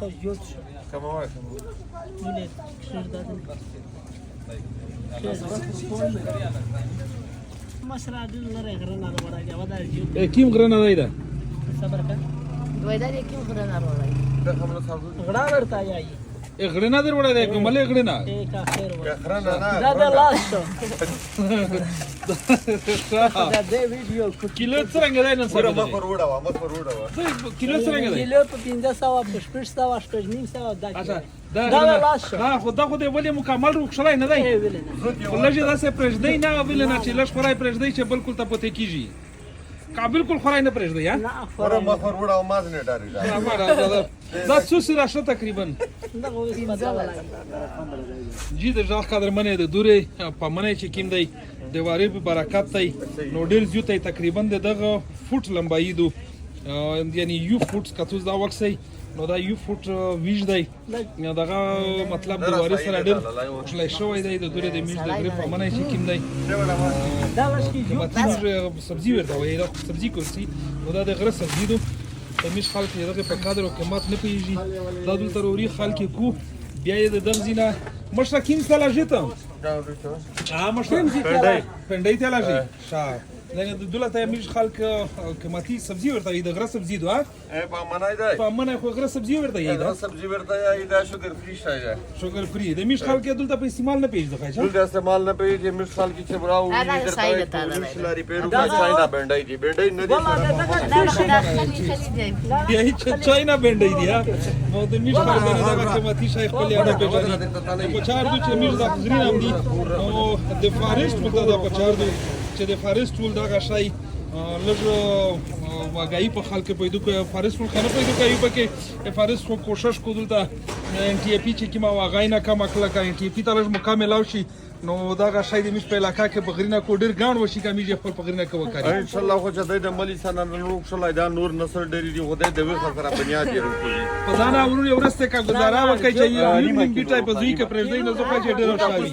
خو جوړ شو کموای ولې شر دادن مسره دل لري غرنه راوړای ودا جوړ کیم غرنه دی دا صبر کا دوی دا کې غرنه راوړای دا خبره ثابت غړا ورته یای غرنه در وړای دی ګومل غرنه کا خیر و غرنه نه دا د لاست دا د ویډیو کیلو څنګه دی نن سره سره مخ وروډه مخ وروډه کیلو څنګه دی کیلو په 1500 په 1500 شپږ نیم سو دا اچھا دا دا لاست دا خو دا خو دی ولې مکمل روښلای نه دی ولې دا سه پرېږدی نه ویل نه چې لږ خورای پرېږدی چې بالکل ته پته کیږي کا بالکل خورای نه پرېږدی یا سره مخ وروډه او ماز نه ډاری دا څو سره شته تقریبا دا اوس مزه ولا جی د ځاخ قدر منه د دوره پمنې چې کیم دی د واری په برکت دی نو ډیر زیاته تقریبا دغه فوټ لمبایي دو یعنی یو فوټ کتوز دا وکسي نو دا یو فوټ ویژ دی دغه مطلب د واری سره ډیر شلای شوی دی د دوره د میز د غریب پمنې چې کیم دی دا لشکي جو سبزی ورته وایي دا سبزی کوي نو دا د غره سبزی دو د میش خلک دغه په قدر او قیمت نه پیږي دا د ضروري خلک کو بیا د دغزینه مشرکین سره لاجته مشرکین پندای ته لاجی شا دغه د دولت میش خلک قیمتي سبزی ورته د غره سبزی دو پامنای دی پمنای خو غره سبزی ورته یی دا سبزی ورته یی دا شوګر فری شای شوګر فری د میش خلک دلته په استعمال نه پیږي ځکه دلته استعمال نه پیږي میش خلک چې براو لري پیرو کا چاینا بندای دی بندای نه دی یا هیڅ چاینا بندای دی نو د میش خلک دغه قیمتي شای خپل اړه پیژني په چار دو چې میش د غزرین هم دي او د فارست په دا په چار دو چې د فارست ټول دغه شای لږ واګای په خلک پیدا کوي فارست ټول خلک پیدا کوي پکې فارست خو کوشش کوي دلته ان ټي پی چې کیما واګای نه کم کله کا ان ټي پی ترج مکمل او شي نو دغه شای د مش په علاقہ کې بغرینا کو ډیر ګاڼ وشي کمیږي خپل بغرینا کو وکړي ان شاء الله خو چې د ملي سنن نو شلای دا نور نسل ډېری دی خدای د وی خسره بنیاد یې وکړي په ځان اورونی ورسته کا گزارا وکړي چې یو نیم بیټای په ځای کې پرېږدي نو زه خو چې ډیر شاوي